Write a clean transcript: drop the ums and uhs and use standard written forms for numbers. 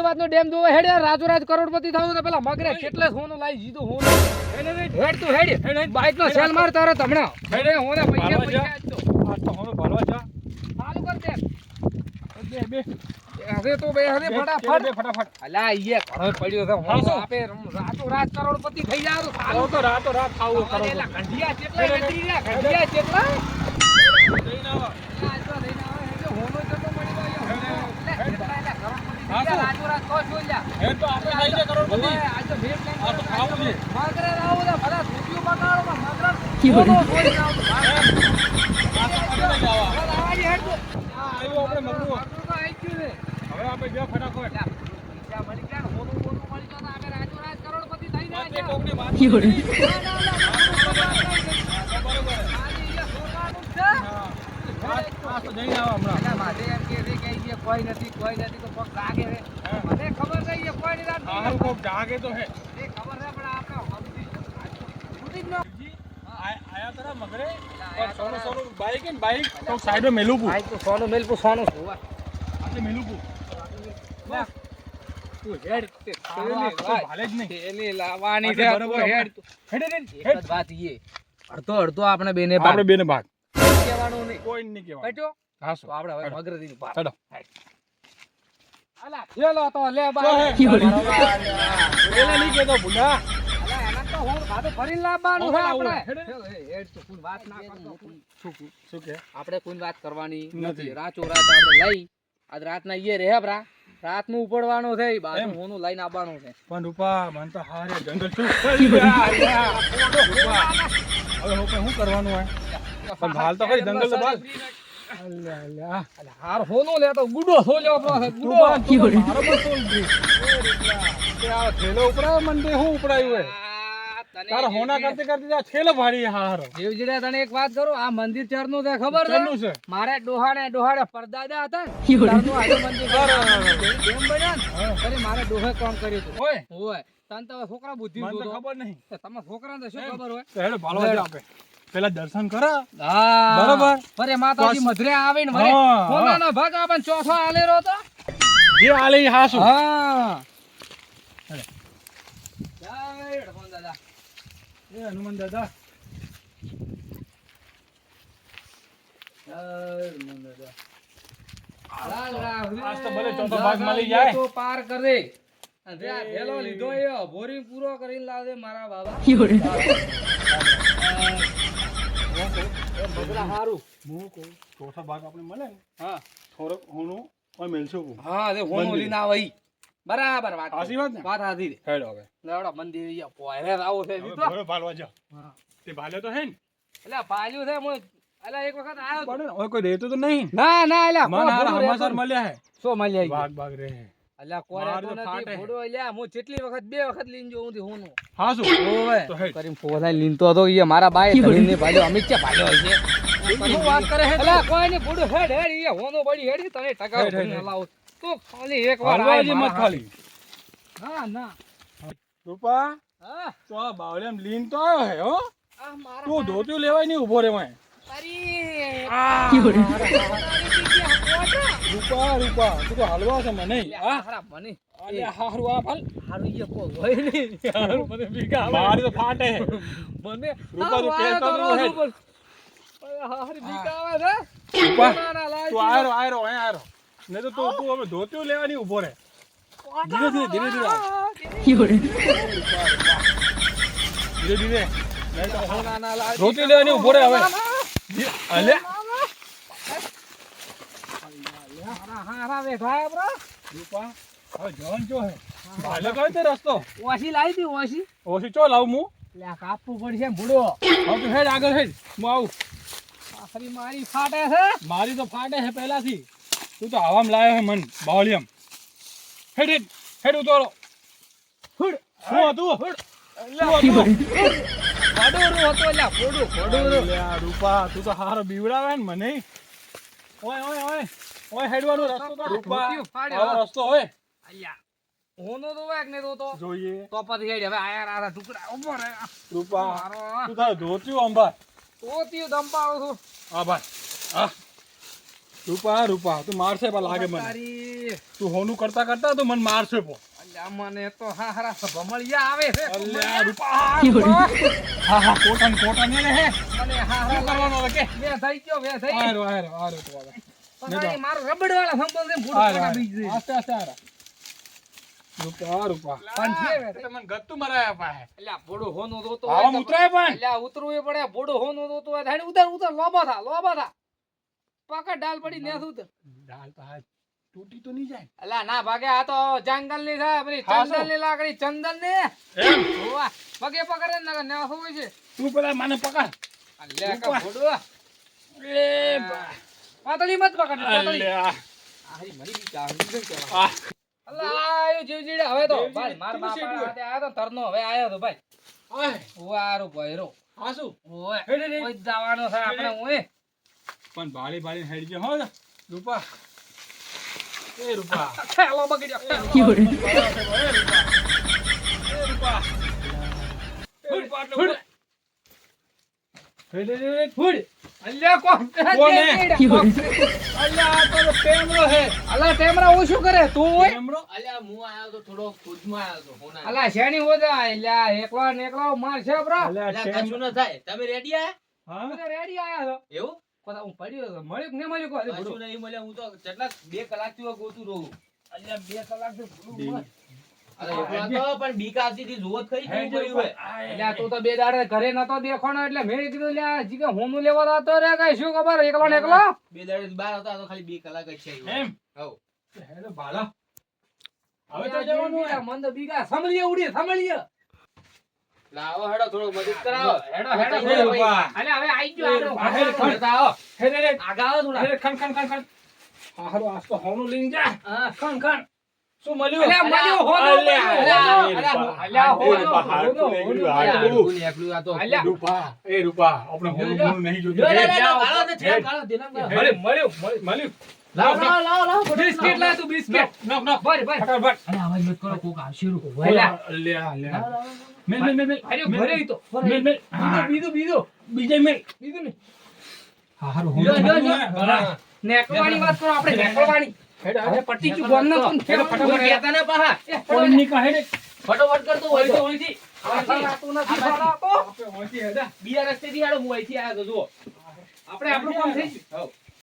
અમદાવાદ નો dam જોવા હેડે રાતોરાત કરોડપતિ થાવ તો પેલા મગરે કેટલે સોનું લાવી જીધું હું હેડ તું હેડ બાઈક નો સેલ માર તારે હમણાં હેડે હોને પૈસા પૈસા આ તો હોનો ભરવા જા ચાલુ કર દે બે હવે તો બે હવે ફટાફટ અલા ઈએ ઘણો પડ્યો છે હું આપે રાતોરાત કરોડપતિ થઈ જાવ તો રાતો રાત ખાવું કરો એલા ઘંટિયા કેટલા ઘંટિયા કેટલા લઈને આવો રાતોરાત કો જોલ્યા હે તો આપણે થઈ જાય કરોડપતિ આ તો ભેટ લઈને આ તો ખાવું છે મગરે રાવ દે ભલા રૂપિયો બગાડો મગર કી બોલે આ તો કરી જાવ જાવા આવાજી હેડ તો આવ્યો આપણે મગરું તો આઈ ગયું છે હવે આપણે જો ફટાફટ પૈસા મળી ગયા હોનું મળી ગયો તો આપણે રાતોરાત કરોડપતિ થઈ જાય તે કોકની વાત કી બોલે આ તો જઈને આવો હમણાં માથે એમ કે કોઈ નથી તો પગ લાગે છે મને ખબર નહીં કોઈ ની રાત હારું કોક જાગે તો હે એ ખબર છે પણ આપણે સુધી જ ન આયા તારા મગરે સોનો બાઈક ને બાઈક તો સાઈડમાં મેલું પૂ તો સોનું મેલપું સોનું જોવા આપણે મેલું પૂ તું હેડ તે ભાલે જ નહીં એની લાવવાની છે બરોબર હેડ હેડ એક જ વાત ઈએ અડધો આપણે બેને આપણે બેને ભાગ કહેવાનું નહીં કોઈ નહીં કહેવાય કટ્યો હાસો તો આપણે હવે મગરથી પાર ચલો અલા લેલો તો લે બા કી બોલે પેલા નહીં કહેતો ભૂલા અલા એના તો હું ખાધું ભરીને લાવવાનું છે આપણે હેડ તો કોઈ વાત ના કરતો શું કે આપણે કોઈ વાત કરવાની નથી. નથી રાતોરાત આપણે લઈ આજ રાતના ઈએ રહે બરા રાતનું ઉપડવાનું છે બાજુ હોનું લઈને આવવાનું છે પણ રૂપા મન તો હારે જંગલ શું હવે હું કરવાનું હોય પણ હાલ તો કઈ જંગલ તો બાલ હાર હોનો લે તો ગુડો સોલ્યો આપણો છે ગુડો કી બોલે મારો પણ સોલ દી તે આ થેલો ઉપડાવ મન તે હું ઉપડાયું હોય તારા હોના કરતે કરતે આ થેલો ભારી હારો જીવજીડા તને એક વાત કરું આ મંદિર ચરનું છે ખબર છે ચરનું છે મારે ડોહાડે પરદાદા હતા ને કી બોલે ચરનું આજો મંદિર કેમ બન્યા ને અરે મારે ડોહે કામ કર્યું હતું ઓય ઓય તને તો છોકરા બુદ્ધિ મને તો જોતો ખબર નહીં તમારા છોકરાને તો શું ખબર હોય તો હેડો ભાળવા જા આપે પેલા દર્શન કરા હા બરોબર. અરે માતાજી મધરે આવીને વરે હા, સોનાનો ભાગ આપણ ચોથો આલેરો તો જે આલે ઈ હાસુ હા અરે. જય હનુમાન દાદા એ હનુમાન દાદા જય હનુમાન દાદા લાલ રામ આજ તો ભલે ચોથો ભાગ મળી જાય. તો પાર કરે અને આ થેલો લીધો એ ભોરી પૂરો કરીને લાવજે મારા બાબા કી બોલે બગડા હારું હું કહું ચોથો ભાગ આપણે મળે ને હા થોડોક હોનું ઓય મેલશું હા તે હોનો મંદિર. લીને આવઈ બરાબર વાત સાચી વાત ને? વાત સાચી છે હેડો હવે લેવડો મંદિર અહીંયા પોયરે આવો છે હવે જીતો ઘરે ભાળવા જા હા તે ભાલે તો હે ને એટલે પાલ્યું છે હું એટલે એક વખત આવ્યો તો. પડે ને ઓય કોઈ રહેતો તો નહીં ના ના એટલે મન હારા સમાચાર મળ્યા હે શું મળી આવી ભાગ ભાગ રહે અલ્યા કોરે મારું તો તો નથી ફાટે. ફોડો અલ્યા હું જેટલી વખત બે વખત લઈને જોઉં થી હોનું હાસુ ઓવે તો હેડ. કરીને ફોલાઈ લીનતો હતો ઈ મારા બાએ ધરીને ભાલ્યો અમિત ચા ભાલ્યો છે શું વાત કરે હે અલ્યા કોઈ ને ફોડો હેડ હેડ ઈ હોનો પડી હેડ તને ટકાવ હેડ, હેડ, ભરીને હેડ. લાવ તો ખાલી એક વાર હાલવા આય જે મત મારા ખાલી ના ના રૂપા હા તો આ બાવળિયામ લીન તો આવ્યો હે હો આ મારા તું ધોતું લેવાય નહીં ઉભો રે વાય અરે કી બોલે રૂપા રૂપા તું તો હલવા છે મને હા હારા મને અલે હારું આ ફલ હારું ઈ કો હોય ને મને બીકા આવે મારી તો ફાટે હે મને રૂપા જો આ પહેરતો વાયો તો તો હેડ. અરે હારી બીકા આવે છે રૂપા ના ના લાય તું આયરો આયરો અહીં આયરો ને તો તું હવે ધોતું લેવા નહીં ઉભો રે ધીરે ધીરે ધીરે ધીરે આવ. કી બોલે ધીરે ધીરે નહીં તો ના ના લાય ધોતી લેવાની ઉભો રે હવે અલે હારા હારા બેઠા બ્રો રૂપા હવે જવાન જો હે ભાલે કઈ તે રસ્તો ઓછી લાવી દી ઓછી ઓછી ચો લાવું હું લે કાપવું પડશે બુડો હવે તું હેડ આગળ હેડ હું આવું આખરી મારી ફાટે છે મારી તો ફાટે હે પહેલાથી તું તો હવામાં લાયો હે મન બાવળિયમ હેડ હેડ હેડ ઉતરો હુડ હું હતું કી બોલે ફોડું હતો લે ફોડું અલ્યા રૂપા તું તો હારો બીવડાવે ને મને ઓય ઓય ઓય ઓય હેડવાનો રસ્તો તો રૂપા ધોતિયું ફાડ્યો. આવો રસ્તો હોય અલ્યા હોનો તો વાક ને તો જોઈએ તો પછી હેડ હવે આયા રારા ટુકડા ઉભો રહે રૂપા મારો તું તારે ધોત્યું અંબાર તોતિયું દંપાવું છું આ ભાઈ આ રૂપા તું મારશે પણ લાગે મને તારી તું હોનું કરતા કરતા તો મને મારશે પો અલ્યા મને તો હારા ભમળિયા આવે છે અલ્યા રૂપા હા કોટન ને હે મને હારા શું કરવાનું હવે કે વે થઈ ગયો વે થઈ આરો તો બાબા પસાડી મારો રબડ વાળા સંબંધ છે ભૂડો કાકા બીજ આસ્તે આરા રૂપા પણ છે વે તો મને ગત્તુ મરાયા પાહે અલ્યા ભૂડો હોનો દોતો આવા ઉતરાય પણ અલ્યા ઉતરવું એ પડે ભૂડો હોનો દોતો હોય થાણી ઉતર લોબા થા પકડ ડાલ પડી ને ઉતર ડાલ તો આ તૂટી તો નહીં જાય અલ્યા ના ભાગે આ તો જંગલ ની છે પેલી હા, ચંદન ની લાકડી ચંદન ની એમ હોવા પગે પકડે ને ને હોય છે તું પેલા મને પકડ અલ્યા કા ભૂડો એ બા પાતળી મત પકડ પાતળી અલ્યા આહી મરી ગઈ ચાહું છે કેવા આ અલ્લા આયો જીવજીડે હવે તો જીવજીડે ભાઈ માર કેટલું બાપા શેઠું હાથે આયો તો તરનો હવે આયો તો ભાઈ ઓય ઓવારો ભયરો આ શું ઓય હેડે રે ઓય જવાનો છે આપણે ઓય પણ ભાળી હેડ ગયો હો ને રૂપા એ રૂપા ખેલો બગડ્યો Fiore. અલ્યા કોણ કોને? અલ્યા આ તો ટેમરો હે અલ્યા ટેમરા ઓ શું કરે તું ઓય અલ્યા હું આયો તો થોડો ખુદમાં આયો તો હોના અલ્યા શેની હોદા અલ્યા એકલો ને એકલો માર છે બ્રો અલ્યા કશું ન થાય તમે રેડી આયા તમે રેડી આયા છો એવું કોતા હું પડ્યો તો મળ્યો કે ન મળ્યો કો કશું નહીં મળ્યા હું તો કેટલા 2 કલાકથી ગોતું રહું અલ્યા 2 કલાક થી અરે એકલો તો પણ બીક આવતી હતી જોત ખરી કેવું પડ્યું હોય અલ્યા તું તો 2 દાડે ઘરે નતો દેખોનો એટલે મેં કીધું લ્યા જી કે હોનું લેવા જતો રે કઈ શું ખબર એકલો ને એકલો 2 દાડે બહાર હતા તો ખાલી 2 કલાક જ છે એમ હવ હેડો ભાલા હવે હવે તો જવાનું હોય મન તો બીગા સમળીએ ઉડી સમળીએ લાવો હેડો થોડો મદદ કરાવો હેડો હેડો, રૂપા. અલ્યા હવે આઈ ગયો રૂપા, આડો હેડ, હેડ આવો હેડે રે આગા આવો થોડા હેડે ખણ હારો આજ તો હોનું લઈને જા હા ખણ શું મળ્યું અલ્યા મળ્યો હોનો અલ્યા, અલ્યા હોનો હાડકું લઈ ગયું, અલ્યા, હાડકું. આડકું ને એકલું આ તો અલ્યા રૂપા એ રૂપા આપણે હોનું બોનું નહીં જોતું લો, લો, લો, હેડ, લો, ગાળો ને છે, હેડ. ગાળો, દિનમ ગાળો. મળ્યું લાવો, બિસ્કિટ લાય તું બિસ્કિટ ભર ભર ફટાફટ અરે અવાજ મત કરો કોક આવશે રૂ અલ્યા અલ્યા લાવો, લાવો, મેલ અરે ભરે ઈ તો બીજો બીજે મેલ બીજું ને હા હારું લ્યો, લ્યો, લ્યો. હા નેકળવાની વાત કરો આપણે નેકળવાની હવે પટ્ટી ચૂ ગોમ ના તું હેડો, ફટાફટ. કોઈ કહેતા ના પાહા. કોઈ ની કહે રે ફટોફટ કરતો હોય તો ઓયથી તું નથી ભરાતો આપણે ઓયથી હેડા બીજા રસ્તેથી આડો હું અહીંથી આયો તો જુઓ આપણે આપણું કામ થઈ ગયું હવ